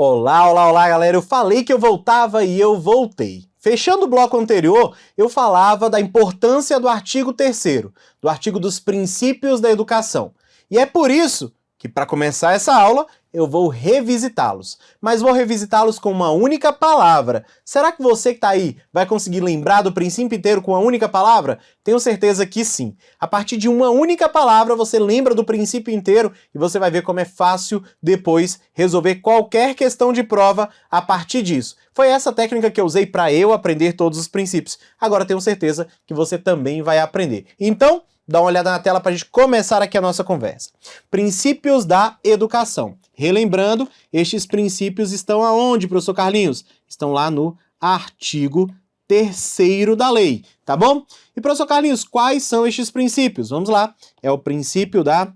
Olá, olá, olá, galera! Eu falei que eu voltava e eu voltei. Fechando o bloco anterior, eu falava da importância do artigo 3º, do artigo dos princípios da educação. E é por isso que, para começar essa aula, eu vou revisitá-los. Mas vou revisitá-los com uma única palavra. Será que você que está aí vai conseguir lembrar do princípio inteiro com uma única palavra? Tenho certeza que sim. A partir de uma única palavra, você lembra do princípio inteiro e você vai ver como é fácil depois resolver qualquer questão de prova a partir disso. Foi essa técnica que eu usei para eu aprender todos os princípios. Agora tenho certeza que você também vai aprender. Então, dá uma olhada na tela para a gente começar aqui a nossa conversa. Princípios da educação. Relembrando, estes princípios estão aonde, professor Carlinhos? Estão lá no artigo 3º da lei, tá bom? E, professor Carlinhos, quais são estes princípios? Vamos lá. É o princípio da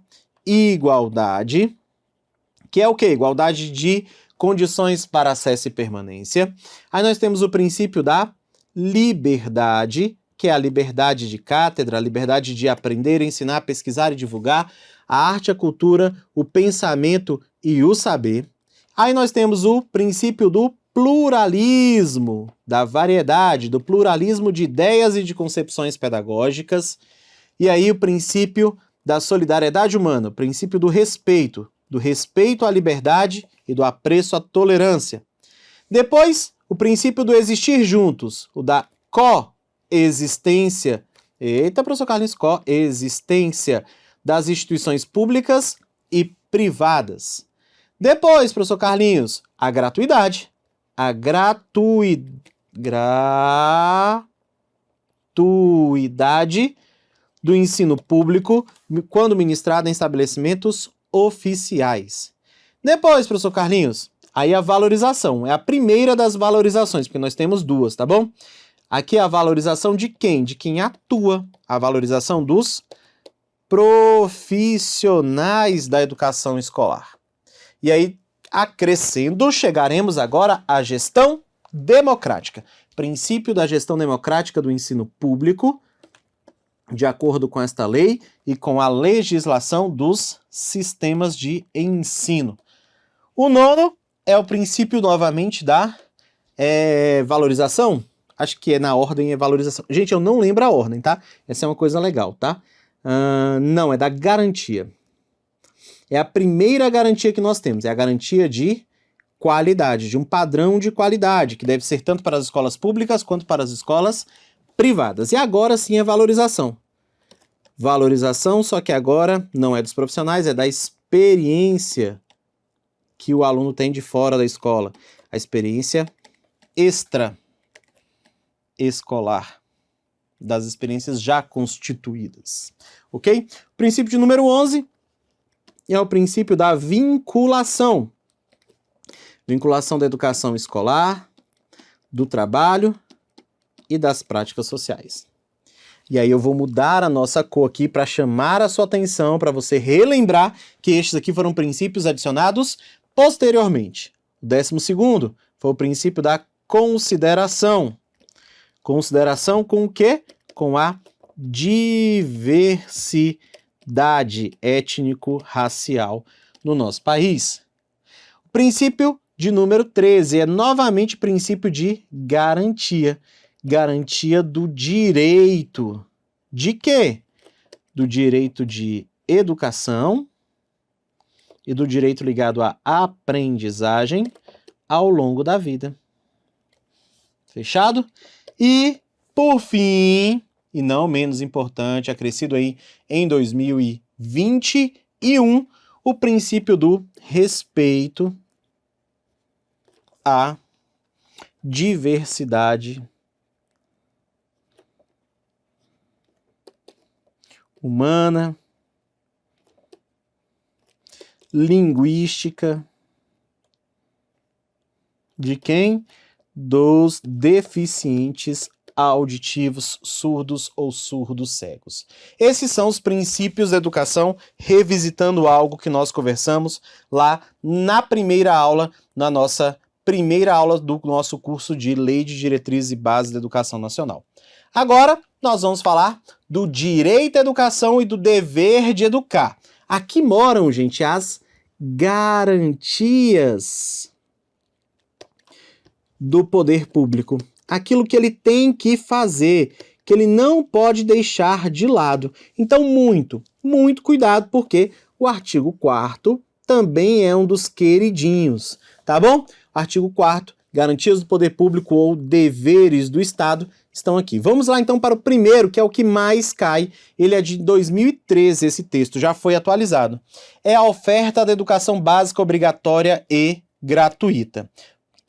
igualdade, que é o quê? Igualdade de condições para acesso e permanência. Aí nós temos o princípio da liberdade, que é a liberdade de cátedra, a liberdade de aprender, ensinar, pesquisar e divulgar, a arte, a cultura, o pensamento e o saber. Aí nós temos o princípio do pluralismo, da variedade, do pluralismo de ideias e de concepções pedagógicas. E aí o princípio da solidariedade humana, o princípio do respeito à liberdade e do apreço à tolerância. Depois, o princípio do existir juntos, o da coexistência, eita, professor Carlinhos, coexistência das instituições públicas e privadas. Depois, professor Carlinhos, a gratuidade. A gratuidade do ensino público quando ministrado em estabelecimentos oficiais. Depois, professor Carlinhos, aí a valorização. É a primeira das valorizações, porque nós temos duas, tá bom? Aqui é a valorização de quem? De quem atua. A valorização dos profissionais da educação escolar. E aí, acrescendo, chegaremos agora à gestão democrática. Princípio da gestão democrática do ensino público, de acordo com esta lei e com a legislação dos sistemas de ensino. O nono é o princípio, novamente, da valorização. Acho que é na ordem é valorização. Gente, eu não lembro a ordem, tá? Essa é uma coisa legal, tá? Não, é da garantia. É a primeira garantia que nós temos. É a garantia de qualidade, de um padrão de qualidade, que deve ser tanto para as escolas públicas quanto para as escolas privadas. E agora sim é valorização. Valorização, só que agora não é dos profissionais, é da experiência que o aluno tem de fora da escola. A experiência extraescolar, das experiências já constituídas. Ok? O princípio de número 11 é o princípio da vinculação. Vinculação da educação escolar, do trabalho e das práticas sociais. E aí eu vou mudar a nossa cor aqui para chamar a sua atenção, para você relembrar que estes aqui foram princípios adicionados posteriormente. O 12º foi o princípio da consideração. Consideração com o quê? Com a diversidade étnico-racial no nosso país. O princípio de número 13 é novamente princípio de garantia. Garantia do direito. De quê? Do direito de educação e do direito ligado à aprendizagem ao longo da vida. Fechado? E, por fim, e não menos importante, acrescido aí em 2021, o princípio do respeito à diversidade humana, linguística, de quem? Dos deficientes auditivos, surdos ou surdos cegos. Esses são os princípios da educação, revisitando algo que nós conversamos lá na primeira aula, na nossa primeira aula do nosso curso de Lei de Diretrizes e Bases da Educação Nacional. Agora, nós vamos falar do direito à educação e do dever de educar. Aqui moram, gente, as garantias do poder público. Aquilo que ele tem que fazer, que ele não pode deixar de lado. Então, muito cuidado, porque o artigo 4º também é um dos queridinhos, tá bom? Artigo 4º, garantias do poder público ou deveres do Estado, estão aqui. Vamos lá então para o primeiro, que é o que mais cai. Ele é de 2013, esse texto, já foi atualizado. É a oferta da educação básica obrigatória e gratuita.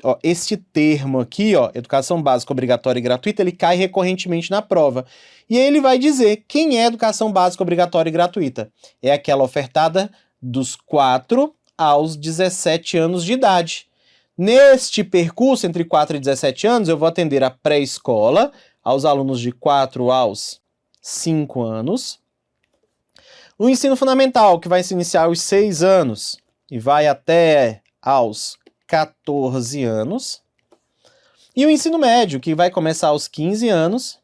Ó, este termo aqui, ó, educação básica obrigatória e gratuita, ele cai recorrentemente na prova. E aí ele vai dizer quem é educação básica obrigatória e gratuita. É aquela ofertada dos 4 aos 17 anos de idade. Neste percurso, entre 4 e 17 anos, eu vou atender a pré-escola, aos alunos de 4 aos 5 anos. O ensino fundamental, que vai se iniciar aos 6 anos e vai até aos 14 anos. E o ensino médio, que vai começar aos 15 anos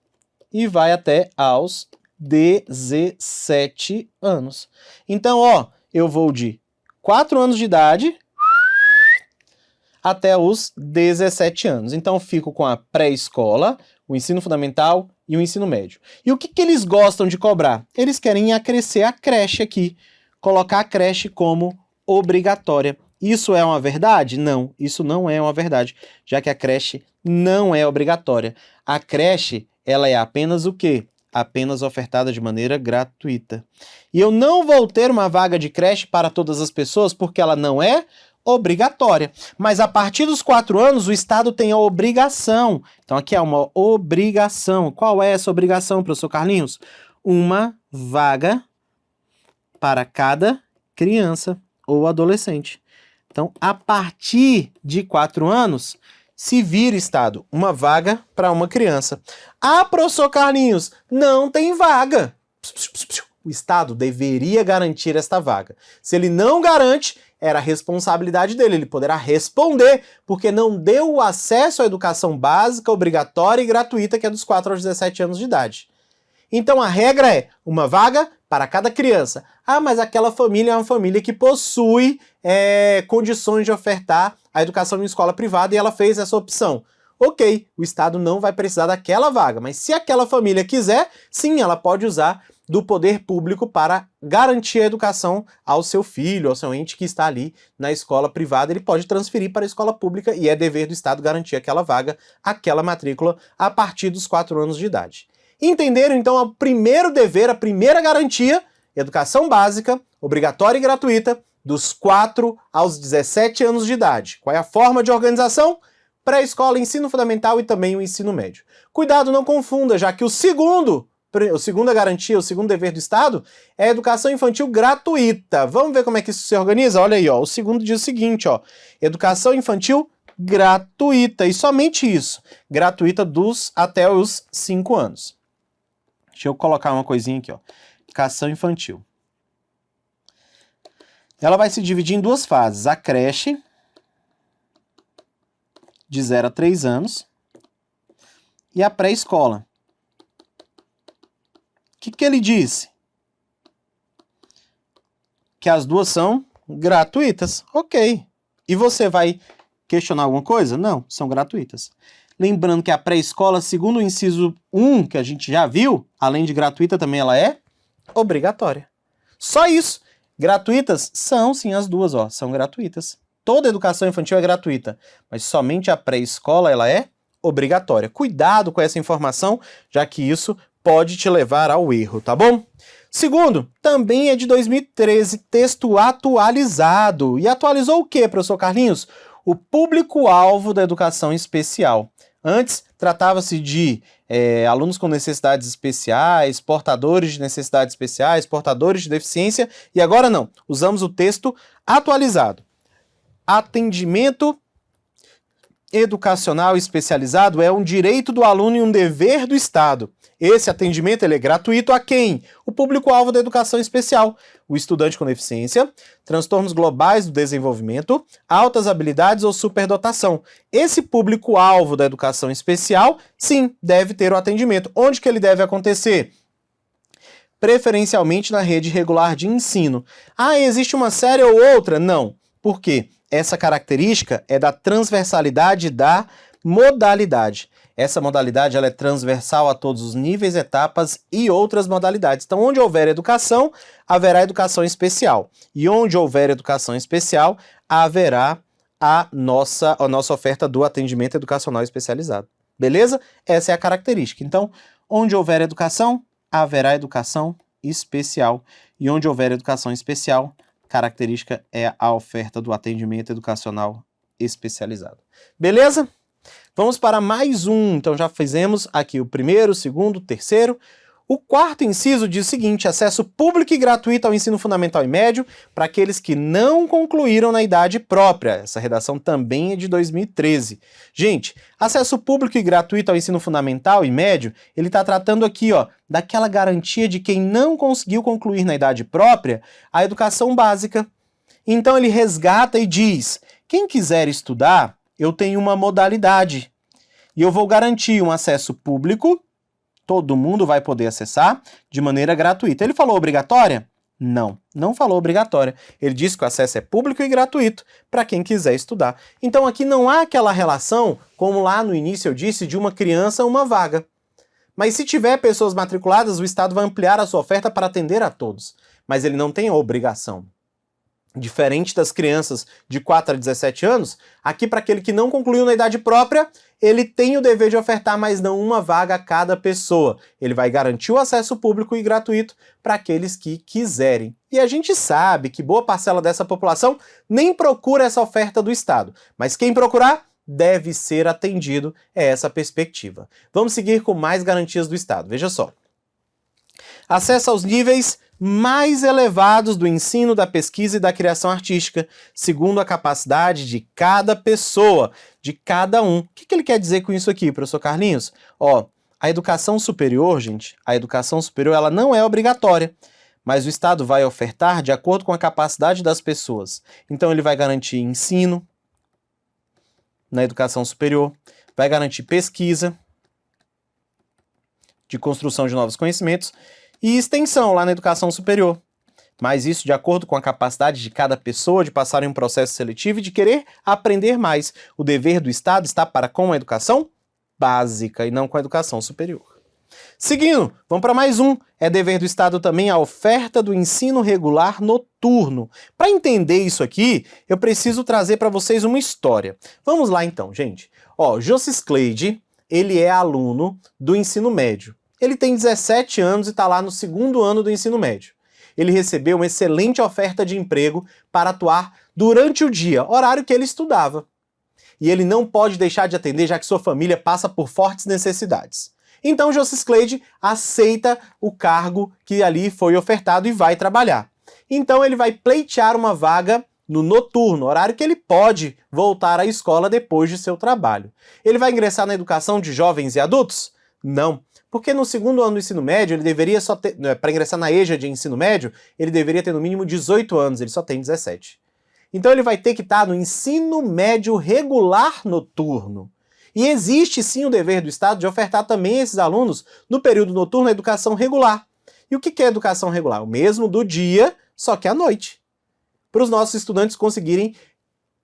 e vai até aos 17 anos. Então, ó, eu vou de 4 anos de idade até os 17 anos. Então, eu fico com a pré-escola, o ensino fundamental e o ensino médio. E o que eles gostam de cobrar? Eles querem acrescer a creche aqui, colocar a creche como obrigatória. Isso é uma verdade? Não, isso não é uma verdade, já que a creche não é obrigatória. A creche, ela é apenas o quê? Apenas ofertada de maneira gratuita. E eu não vou ter uma vaga de creche para todas as pessoas porque ela não é obrigatória. Mas a partir dos 4 anos, o Estado tem a obrigação. Então aqui é uma obrigação. Qual é essa obrigação, professor Carlinhos? Uma vaga para cada criança ou adolescente. Então, a partir de 4 anos, se vira, Estado, uma vaga para uma criança. Ah, professor Carlinhos, não tem vaga. O Estado deveria garantir esta vaga. Se ele não garante, era a responsabilidade dele. Ele poderá responder porque não deu o acesso à educação básica, obrigatória e gratuita, que é dos 4 aos 17 anos de idade. Então, a regra é uma vaga para cada criança. Ah, mas aquela família é uma família que possui condições de ofertar a educação em escola privada e ela fez essa opção. Ok, o Estado não vai precisar daquela vaga, mas se aquela família quiser, sim, ela pode usar do poder público para garantir a educação ao seu filho, ao seu ente que está ali na escola privada. Ele pode transferir para a escola pública e é dever do Estado garantir aquela vaga, aquela matrícula, a partir dos 4 anos de idade. Entenderam, então, o primeiro dever, a primeira garantia, educação básica, obrigatória e gratuita, dos 4 aos 17 anos de idade. Qual é a forma de organização? Pré-escola, ensino fundamental e também o ensino médio. Cuidado, não confunda, já que a segunda garantia, o segundo dever do Estado é a educação infantil gratuita. Vamos ver como é que isso se organiza? Olha aí, ó, o segundo diz o seguinte, ó, educação infantil gratuita, e somente isso, gratuita até os 5 anos. Deixa eu colocar uma coisinha aqui, ó. Educação infantil. Ela vai se dividir em 2 fases. A creche, de 0 a 3 anos, e a pré-escola. O que ele disse? Que as 2 são gratuitas. Ok. E você vai questionar alguma coisa? Não, são gratuitas. Lembrando que a pré-escola, segundo o inciso 1, que a gente já viu, além de gratuita, também ela é obrigatória. Só isso. Gratuitas? São, sim, as 2, ó, são gratuitas. Toda educação infantil é gratuita, mas somente a pré-escola ela é obrigatória. Cuidado com essa informação, já que isso pode te levar ao erro, tá bom? Segundo, também é de 2013, texto atualizado. E atualizou o quê, professor Carlinhos? O público-alvo da educação especial. Antes, tratava-se de alunos com necessidades especiais, portadores de necessidades especiais, portadores de deficiência, e agora não, usamos o texto atualizado. Atendimento educacional especializado é um direito do aluno e um dever do Estado. Esse atendimento ele é gratuito a quem? O público-alvo da educação especial, o estudante com deficiência, transtornos globais do desenvolvimento, altas habilidades ou superdotação. Esse público-alvo da educação especial, sim, deve ter o atendimento. Onde que ele deve acontecer? Preferencialmente na rede regular de ensino. Ah, existe uma série ou outra? Não. Por quê? Essa característica é da transversalidade da modalidade. Essa modalidade ela é transversal a todos os níveis, etapas e outras modalidades. Então, onde houver educação, haverá educação especial. E onde houver educação especial, haverá a nossa oferta do atendimento educacional especializado. Beleza? Essa é a característica. Então, onde houver educação, haverá educação especial. E onde houver educação especial, característica é a oferta do atendimento educacional especializado. Beleza? Vamos para mais um. Então já fizemos aqui o primeiro, o segundo, o terceiro. O quarto inciso diz o seguinte: acesso público e gratuito ao ensino fundamental e médio para aqueles que não concluíram na idade própria. Essa redação também é de 2013. Gente, acesso público e gratuito ao ensino fundamental e médio, ele está tratando aqui, ó, daquela garantia de quem não conseguiu concluir na idade própria a educação básica. Então ele resgata e diz: quem quiser estudar, eu tenho uma modalidade e eu vou garantir um acesso público, todo mundo vai poder acessar de maneira gratuita. Ele falou obrigatória? Não, não falou obrigatória. Ele disse que o acesso é público e gratuito para quem quiser estudar. Então aqui não há aquela relação, como lá no início eu disse, de uma criança a uma vaga. Mas se tiver pessoas matriculadas, o Estado vai ampliar a sua oferta para atender a todos. Mas ele não tem a obrigação. Diferente das crianças de 4 a 17 anos, aqui para aquele que não concluiu na idade própria, ele tem o dever de ofertar mais não uma vaga a cada pessoa. Ele vai garantir o acesso público e gratuito para aqueles que quiserem. E a gente sabe que boa parcela dessa população nem procura essa oferta do Estado, mas quem procurar deve ser atendido, é essa a perspectiva. Vamos seguir com mais garantias do Estado. Veja só. Acesso aos níveis mais elevados do ensino, da pesquisa e da criação artística, segundo a capacidade de cada pessoa, de cada um. O que ele quer dizer com isso aqui, professor Carlinhos? Ó, a educação superior, gente, a educação superior ela não é obrigatória, mas o Estado vai ofertar de acordo com a capacidade das pessoas. Então ele vai garantir ensino na educação superior, vai garantir pesquisa, de construção de novos conhecimentos, e extensão lá na educação superior. Mas isso de acordo com a capacidade de cada pessoa de passar em um processo seletivo e de querer aprender mais. O dever do Estado está para com a educação básica e não com a educação superior. Seguindo, vamos para mais um. É dever do Estado também a oferta do ensino regular noturno. Para entender isso aqui, eu preciso trazer para vocês uma história. Vamos lá então, gente. Ó, Jossis Cleide, ele é aluno do ensino médio. Ele tem 17 anos e está lá no segundo ano do ensino médio. Ele recebeu uma excelente oferta de emprego para atuar durante o dia, horário que ele estudava. E ele não pode deixar de atender, já que sua família passa por fortes necessidades. Então, Jossis Cleide aceita o cargo que ali foi ofertado e vai trabalhar. Então, ele vai pleitear uma vaga no noturno, horário que ele pode voltar à escola depois de seu trabalho. Ele vai ingressar na educação de jovens e adultos? Não. Porque no segundo ano do ensino médio, ele deveria só ter, para ingressar na EJA de ensino médio, ele deveria ter no mínimo 18 anos, ele só tem 17. Então ele vai ter que estar no ensino médio regular noturno. E existe sim o dever do Estado de ofertar também a esses alunos, no período noturno, a educação regular. E o que é educação regular? O mesmo do dia, só que à noite. Para os nossos estudantes conseguirem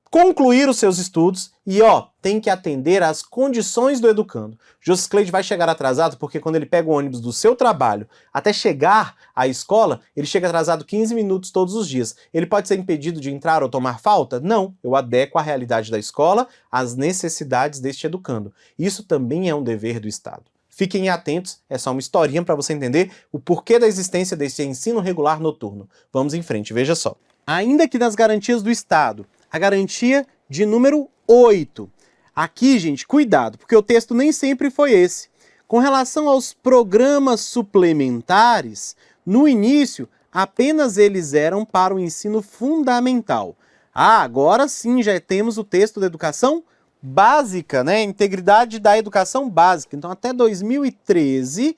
concluir os seus estudos e, ó, tem que atender às condições do educando. Jossis Cleide vai chegar atrasado porque quando ele pega o ônibus do seu trabalho até chegar à escola, ele chega atrasado 15 minutos todos os dias. Ele pode ser impedido de entrar ou tomar falta? Não, eu adequo a realidade da escola às necessidades deste educando. Isso também é um dever do Estado. Fiquem atentos, é só uma historinha para você entender o porquê da existência desse ensino regular noturno. Vamos em frente, veja só. Ainda que nas garantias do Estado, a garantia de número 8. Aqui, gente, cuidado, porque o texto nem sempre foi esse. Com relação aos programas suplementares, no início, apenas eles eram para o ensino fundamental. Ah, agora sim, já temos o texto da educação básica, né? Integridade da educação básica. Então, até 2013,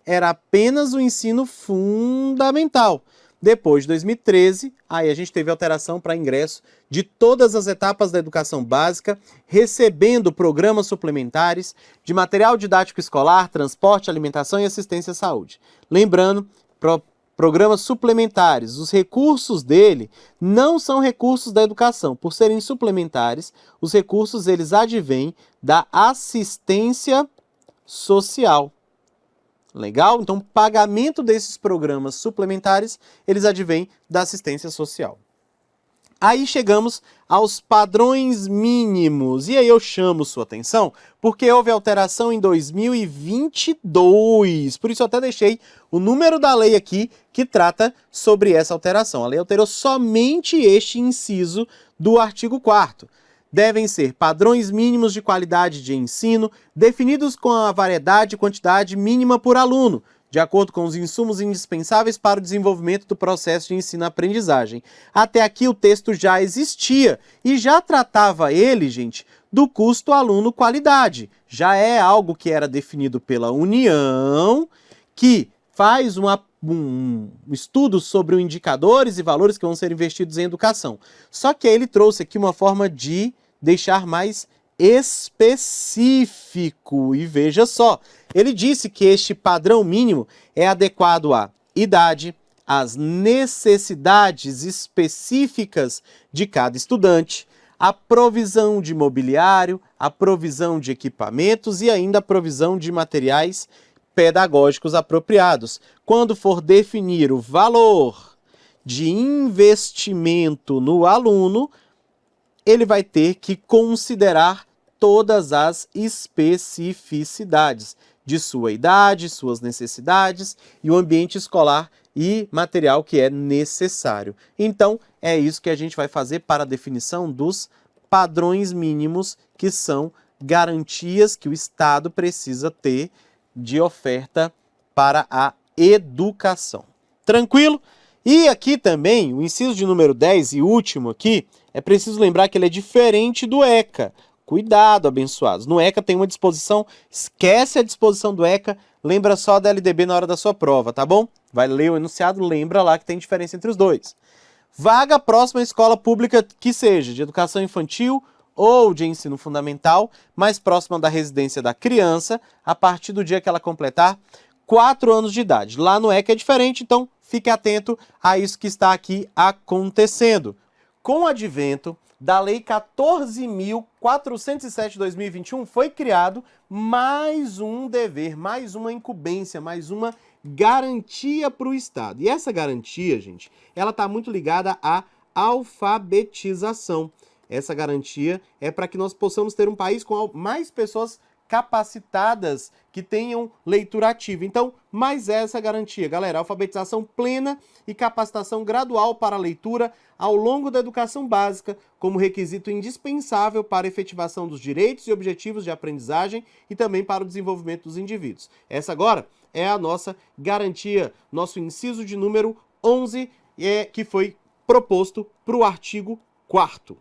era apenas o ensino fundamental. Depois de 2013, aí a gente teve alteração para ingresso de todas as etapas da educação básica, recebendo programas suplementares de material didático escolar, transporte, alimentação e assistência à saúde. Lembrando, Programas suplementares. Os recursos dele não são recursos da educação. Por serem suplementares, os recursos eles advêm da assistência social. Legal? Então, o pagamento desses programas suplementares, eles advêm da assistência social. Aí chegamos aos padrões mínimos. E aí eu chamo sua atenção porque houve alteração em 2022. Por isso eu até deixei o número da lei aqui que trata sobre essa alteração. A lei alterou somente este inciso do artigo 4º. Devem ser padrões mínimos de qualidade de ensino, definidos com a variedade e quantidade mínima por aluno, de acordo com os insumos indispensáveis para o desenvolvimento do processo de ensino-aprendizagem. Até aqui o texto já existia e já tratava ele, gente, do custo aluno-qualidade. Já é algo que era definido pela União, que faz um estudo sobre os indicadores e valores que vão ser investidos em educação. Só que ele trouxe aqui uma forma de deixar mais específico. E veja só, ele disse que este padrão mínimo é adequado à idade, às necessidades específicas de cada estudante, a provisão de mobiliário, a provisão de equipamentos e ainda a provisão de materiais pedagógicos apropriados. Quando for definir o valor de investimento no aluno, ele vai ter que considerar todas as especificidades de sua idade, suas necessidades e o ambiente escolar e material que é necessário. Então, é isso que a gente vai fazer para a definição dos padrões mínimos, que são garantias que o Estado precisa ter de oferta para a educação. Tranquilo? E aqui também, o inciso de número 10 e último aqui, é preciso lembrar que ele é diferente do ECA. Cuidado, abençoados. No ECA tem uma disposição, esquece a disposição do ECA, lembra só da LDB na hora da sua prova, tá bom? Vai ler o enunciado, lembra lá que tem diferença entre os dois. Vaga próxima à escola pública que seja, de educação infantil ou de ensino fundamental, mais próxima da residência da criança, a partir do dia que ela completar 4 anos de idade. Lá no ECA é diferente, então fique atento a isso que está aqui acontecendo. Com o advento da Lei 14.407 de 2021, foi criado mais um dever, mais uma incumbência, mais uma garantia para o Estado. E essa garantia, gente, ela está muito ligada à alfabetização. Essa garantia é para que nós possamos ter um país com mais pessoas capacitadas que tenham leitura ativa. Então, mais essa garantia, galera, alfabetização plena e capacitação gradual para a leitura ao longo da educação básica, como requisito indispensável para a efetivação dos direitos e objetivos de aprendizagem e também para o desenvolvimento dos indivíduos. Essa agora é a nossa garantia, nosso inciso de número 11, que foi proposto para o artigo 4º.